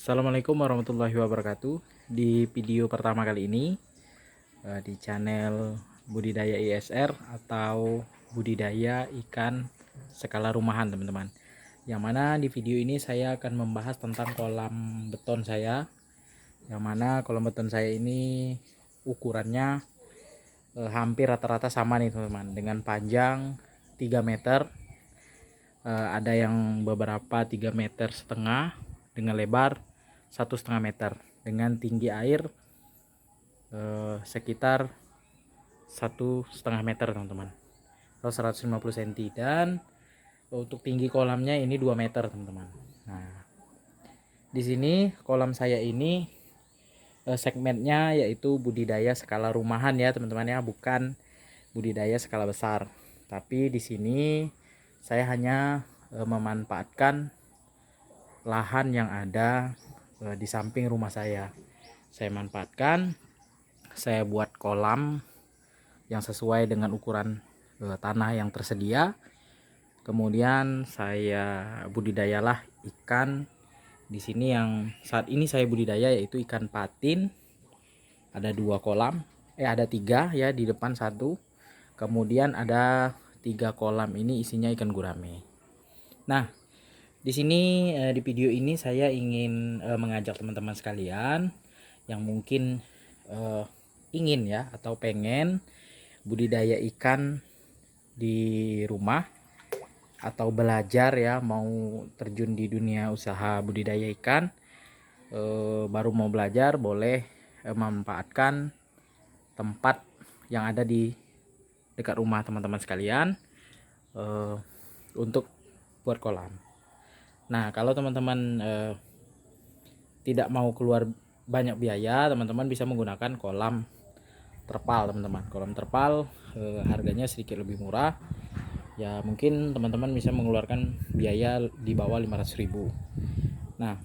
Assalamualaikum warahmatullahi wabarakatuh. Di video pertama kali ini di channel budidaya ISR atau budidaya ikan skala rumahan, teman-teman. Yang mana di video ini saya akan membahas tentang kolam beton saya. Yang mana kolam beton saya ini ukurannya hampir rata-rata sama nih, teman-teman, dengan panjang 3 meter. Ada yang beberapa 3,5 meter dengan lebar 1,5 meter, dengan tinggi air sekitar 1,5 meter, teman-teman, atau 150 cm. Dan untuk tinggi kolamnya ini 2 meter, teman-teman. Nah, di sini kolam saya ini segmennya yaitu budidaya skala rumahan ya, teman-teman ya, bukan budidaya skala besar. Tapi di sini saya hanya memanfaatkan lahan yang ada di samping rumah saya. Saya manfaatkan, saya buat kolam yang sesuai dengan ukuran tanah yang tersedia. Kemudian saya budidayalah ikan di sini. Yang saat ini saya budidaya yaitu ikan patin. Ada 2 kolam, ada 3 ya, di depan 1. Kemudian ada 3 kolam ini isinya ikan gurame. Nah, di sini di video ini saya ingin mengajak teman-teman sekalian yang mungkin ingin ya atau pengen budidaya ikan di rumah atau belajar ya, mau terjun di dunia usaha budidaya ikan. Baru mau belajar, boleh memanfaatkan tempat yang ada di dekat rumah teman-teman sekalian untuk buat kolam. Nah, kalau teman-teman tidak mau keluar banyak biaya, teman-teman bisa menggunakan kolam terpal, teman-teman. Kolam terpal harganya sedikit lebih murah ya, mungkin teman-teman bisa mengeluarkan biaya di bawah 500.000. Nah,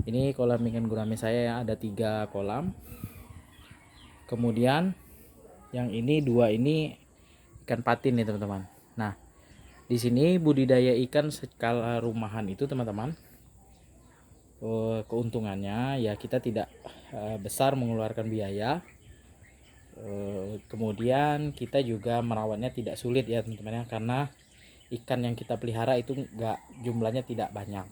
ini kolam ikan gurame saya ya, ada 3 kolam. Kemudian yang ini 2 ini ikan patin nih, teman-teman. Nah, di sini budidaya ikan skala rumahan itu, teman-teman, keuntungannya ya kita tidak besar mengeluarkan biaya. Kemudian kita juga merawatnya tidak sulit ya, teman-teman ya, karena ikan yang kita pelihara itu jumlahnya tidak banyak.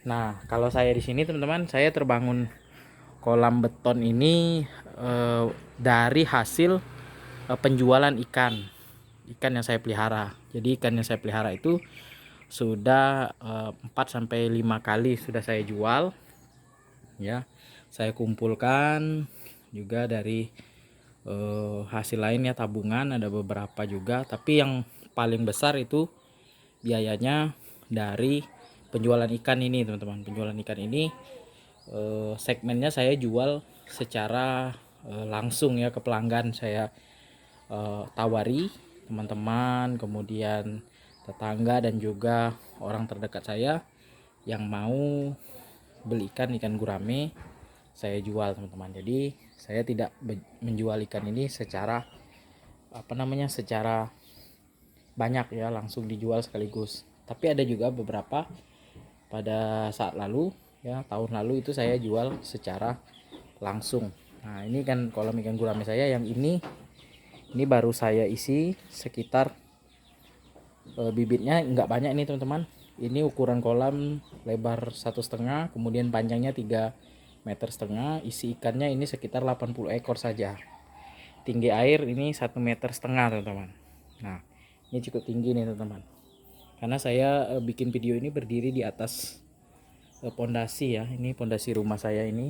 Nah, kalau saya di sini, teman-teman, saya terbangun kolam beton ini dari hasil penjualan ikan yang saya pelihara. Jadi ikan yang saya pelihara itu sudah 4-5 kali sudah saya jual ya. Saya kumpulkan juga dari hasil lain ya, tabungan ada beberapa juga, tapi yang paling besar itu biayanya dari penjualan ikan ini, teman-teman. Penjualan ikan ini segmennya saya jual secara langsung ya ke pelanggan. Saya tawari teman-teman, kemudian tetangga dan juga orang terdekat saya yang mau beli ikan gurame, saya jual, teman-teman. Jadi saya tidak menjual ikan ini secara secara banyak ya, langsung dijual sekaligus. Tapi ada juga beberapa pada saat lalu ya, tahun lalu itu saya jual secara langsung. Nah, ini kan kolam ikan gurame saya yang ini baru saya isi sekitar bibitnya nggak banyak ini, teman-teman. Ini ukuran kolam lebar 1,5, kemudian panjangnya 3,5 meter. Isi ikannya ini sekitar 80 ekor saja. Tinggi air ini 1,5 meter, teman-teman. Nah, ini cukup tinggi nih, teman-teman, karena saya bikin video ini berdiri di atas pondasi ya. Ini pondasi rumah saya ini.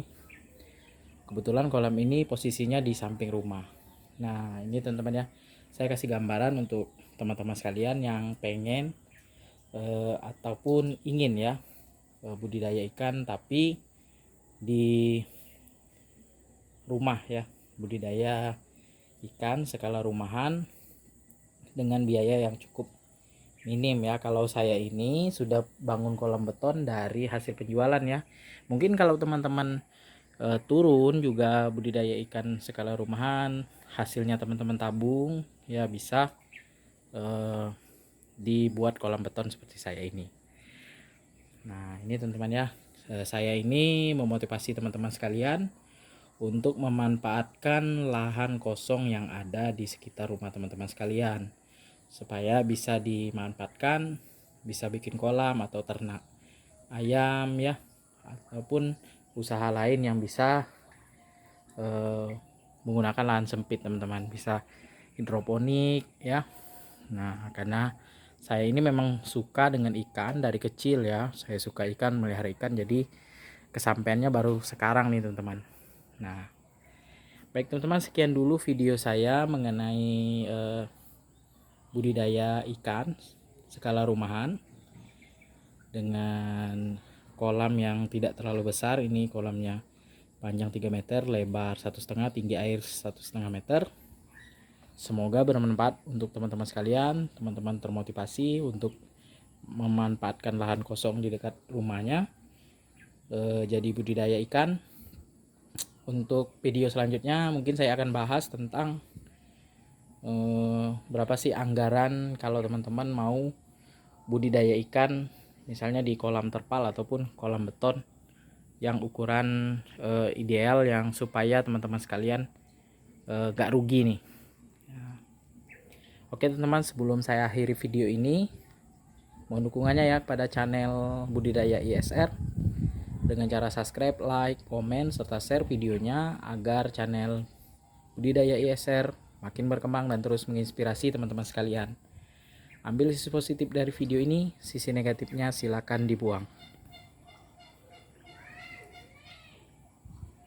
Kebetulan kolam ini posisinya di samping rumah. Nah, ini, teman-teman ya, saya kasih gambaran untuk teman-teman sekalian yang pengen ataupun ingin ya budidaya ikan tapi di rumah ya, budidaya ikan skala rumahan dengan biaya yang cukup minim ya. Kalau saya ini sudah bangun kolam beton dari hasil penjualan ya. Mungkin kalau teman-teman turun juga budidaya ikan skala rumahan, hasilnya teman-teman tabung ya, bisa dibuat kolam beton seperti saya ini. Nah ini teman-teman ya, saya ini memotivasi teman-teman sekalian untuk memanfaatkan lahan kosong yang ada di sekitar rumah teman-teman sekalian, supaya bisa dimanfaatkan, bisa bikin kolam atau ternak ayam ya, ataupun usaha lain yang bisa menggunakan lahan sempit teman-teman, bisa hidroponik ya. Nah karena saya ini memang suka dengan ikan dari kecil ya, saya suka ikan, melihara ikan, jadi kesampaiannya baru sekarang nih teman-teman. Nah baik teman-teman, sekian dulu video saya mengenai budidaya ikan skala rumahan dengan kolam yang tidak terlalu besar. Ini kolamnya panjang 3 meter, lebar 1,5, tinggi air 1,5 meter. Semoga bermanfaat untuk teman-teman sekalian, teman-teman termotivasi untuk memanfaatkan lahan kosong di dekat rumahnya jadi budidaya ikan. Untuk video selanjutnya mungkin saya akan bahas tentang berapa sih anggaran kalau teman-teman mau budidaya ikan, misalnya di kolam terpal ataupun kolam beton yang ukuran ideal, yang supaya teman-teman sekalian gak rugi nih. Oke teman-teman, sebelum saya akhiri video ini, mohon dukungannya ya pada channel Budidaya ISR dengan cara subscribe, like, komen, serta share videonya agar channel Budidaya ISR makin berkembang dan terus menginspirasi teman-teman sekalian. Ambil sisi positif dari video ini, sisi negatifnya silakan dibuang.